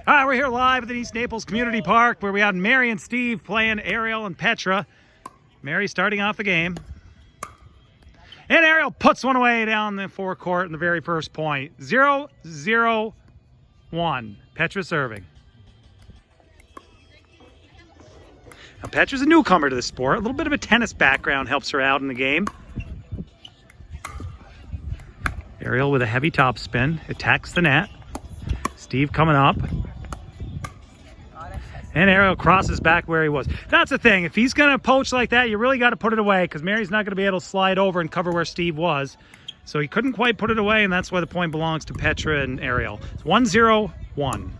All right, we're here live at the East Naples Community Park where we have Mary and Steve playing Ariel and Petra. Mary starting off the game. And Ariel puts one away down the forecourt in the very first point. 0-0-1. Petra serving. Now, Petra's a newcomer to the sport. A little bit of a tennis background helps her out in the game. Ariel with a heavy topspin attacks the net. Steve coming up. And Ariel crosses back where he was. That's the thing. If he's going to poach like that, you really got to put it away because Mary's not going to be able to slide over and cover where Steve was. So he couldn't quite put it away, and that's why the point belongs to Petra and Ariel. It's 1-0-1.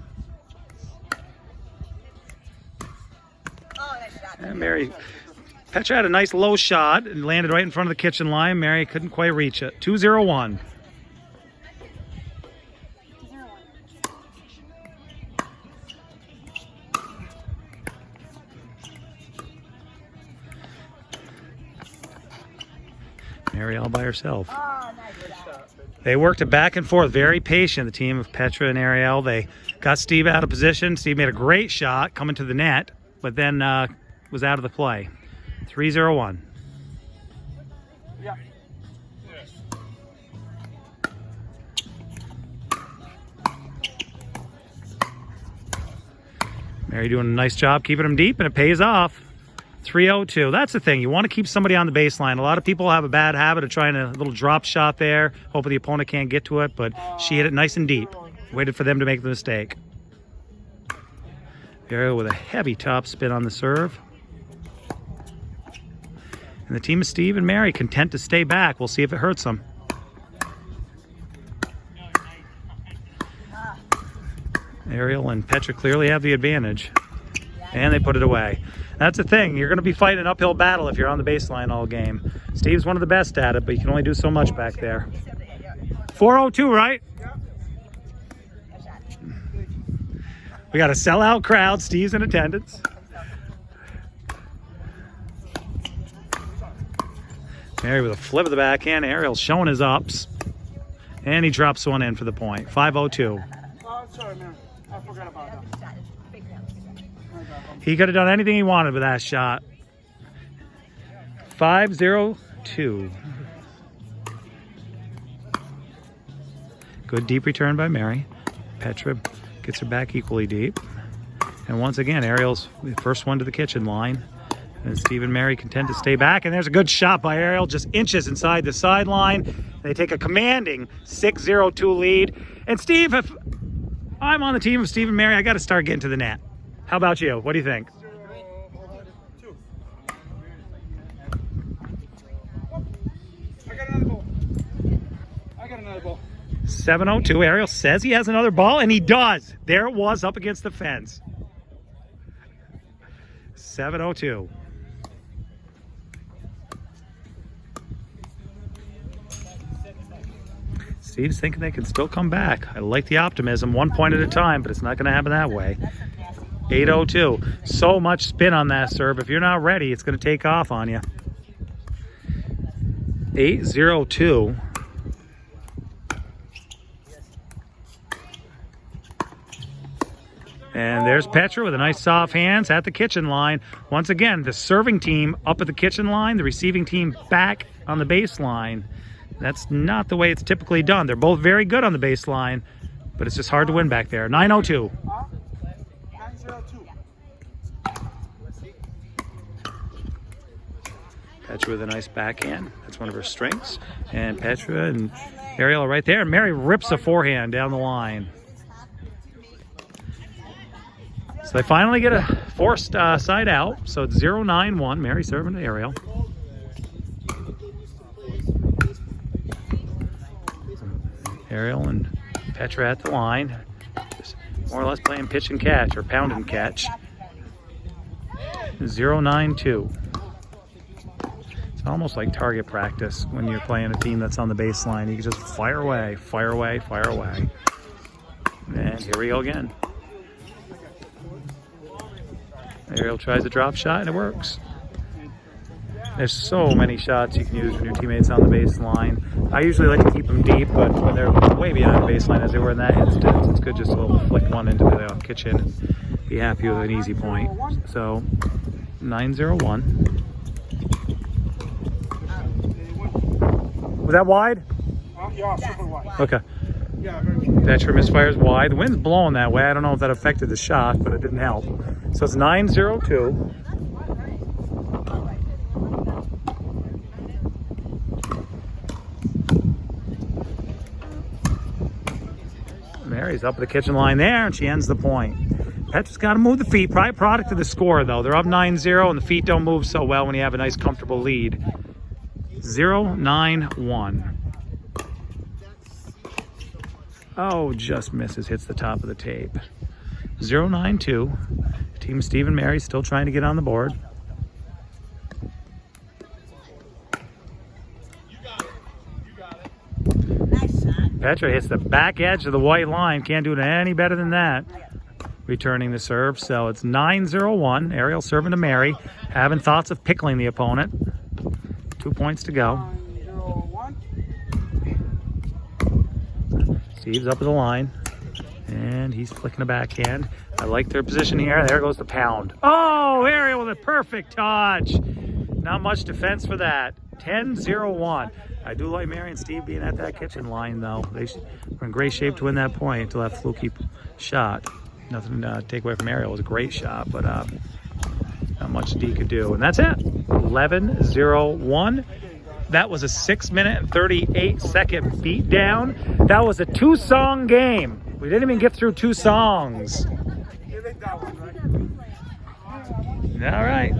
And Petra had a nice low shot and landed right in front of the kitchen line. Mary couldn't quite reach it. 2-0-1. Mary all by herself. They worked it back and forth, very patient, the team of Petra and Ariel. They got Steve out of position. Steve made a great shot coming to the net, but then was out of the play. 3-0-1. Yeah. Mary doing a nice job keeping them deep, and it pays off. 3-0-2. That's the thing. You want to keep somebody on the baseline. A lot of people have a bad habit of trying a little drop shot there, hoping the opponent can't get to it, but she hit it nice and deep. Waited for them to make the mistake. Ariel with a heavy top spin on the serve. And the team of Steve and Mary content to stay back. We'll see if it hurts them. Ariel and Petra clearly have the advantage. And they put it away. That's the thing. You're going to be fighting an uphill battle if you're on the baseline all game. Steve's one of the best at it, but you can only do so much back there. 4-0-2, right? We got a sellout crowd. Steve's in attendance. Mary with a flip of the backhand. Ariel's showing his ups. And he drops one in for the point. 5-0-2. Oh, sorry, man. I forgot about that. He could have done anything he wanted with that shot. 5-0-2. Good deep return by Mary. Petra gets her back equally deep. And once again, Ariel's the first one to the kitchen line. And Steve and Mary content to stay back. And there's a good shot by Ariel, just inches inside the sideline. They take a commanding 6-0-2 lead. And Steve, if I'm on the team of Steve and Mary, I got to start getting to the net. How about you? What do you think? 0-2. I got another ball. 7-0-2. Ariel says he has another ball, and he does. There it was up against the fence. 7-0-2. Steve's thinking they can still come back. I like the optimism. 1 point at a time, but it's not going to happen that way. 8-0-2. So much spin on that serve. If you're not ready, it's going to take off on you. 8-0-2. And there's Petra with a nice soft hands at the kitchen line. Once again, the serving team up at the kitchen line, the receiving team back on the baseline. That's not the way it's typically done. They're both very good on the baseline, but it's just hard to win back there. 9-0-2. 9-0-2. Petra with a nice backhand. That's one of her strengths. And Petra and Ariel are right there. And Mary rips a forehand down the line. So they finally get a forced side out. So it's 0-9-1. Mary serving to Ariel. Ariel and Petra at the line. Just more or less playing pitch and catch or pound and catch. 0-9-2. It's almost like target practice when you're playing a team that's on the baseline. You can just fire away, fire away, fire away. And here we go again. Ariel tries a drop shot and it works. There's so many shots you can use when your teammate's on the baseline. I usually like to keep them deep, but when they're way beyond the baseline, as they were in that instance, it's good just to little flick one into the kitchen and be happy with an easy point. So 9-0-1. Was that wide? Yeah, super wide. Okay. Yeah, very good. Petra misfires wide. The wind's blowing that way. I don't know if that affected the shot, but it didn't help. So it's 9-0-2. Mary's up at the kitchen line there, and she ends the point. Petra's got to move the feet. Probably product of the score, though. They're up 9-0, and the feet don't move so well when you have a nice, comfortable lead. 0-9-1. Oh, just misses. Hits the top of the tape. 0-9-2. Team Steve and Mary still trying to get on the board. Petra hits the back edge of the white line. Can't do it any better than that. Returning the serve. So it's 9-0-1. Ariel serving to Mary. Having thoughts of pickling the opponent. 2 points to go. 9-0-1. Steve's up at the line. And he's flicking a backhand. I like their position here. There goes the pound. Oh, Ariel with a perfect touch. Not much defense for that. 10-0-1. I do like Mary and Steve being at that kitchen line, though. They were in great shape to win that point until that fluky shot. Nothing to take away from Ariel. It was a great shot, but not much D could do. And that's it. 11-0-1. That was a 6-minute and 38-second beatdown. That was a 2-song game. We didn't even get through 2 songs. You think that one, right? All right.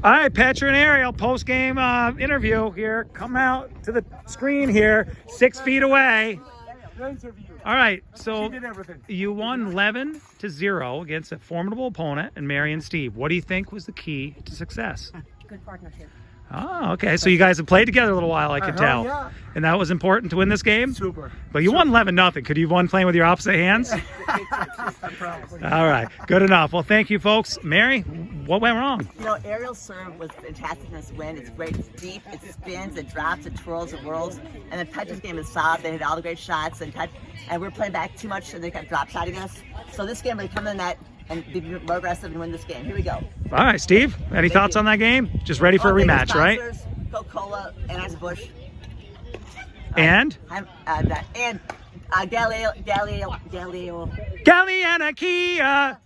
All right, Petra and Ariel, post-game interview here. Come out to the screen here, 6 feet away. All right, so you won 11-0 against a formidable opponent in Mary and Steve. What do you think was the key to success? Good partnership. Oh, okay. So you guys have played together a little while, I can tell. Yeah. And that was important to win this game? Super. But you won 11-0. Could you have won playing with your opposite hands? Probably. All right. Good enough. Well, thank you, folks. Mary, what went wrong? You know, Ariel's serve was fantastic in this win. It's great. It's deep. It spins. It drops. It twirls. It whirls. And the Petra's game is solid. They hit all the great shots. And we're playing back too much, and they kept drop-shotting us. So this game, we come in that and be more aggressive and win this game. Here we go. All right, Steve. Any thoughts on that game? Just ready for a rematch, right? Coca-Cola, Anheuser-Busch. And? Galileo. Galliana Kia.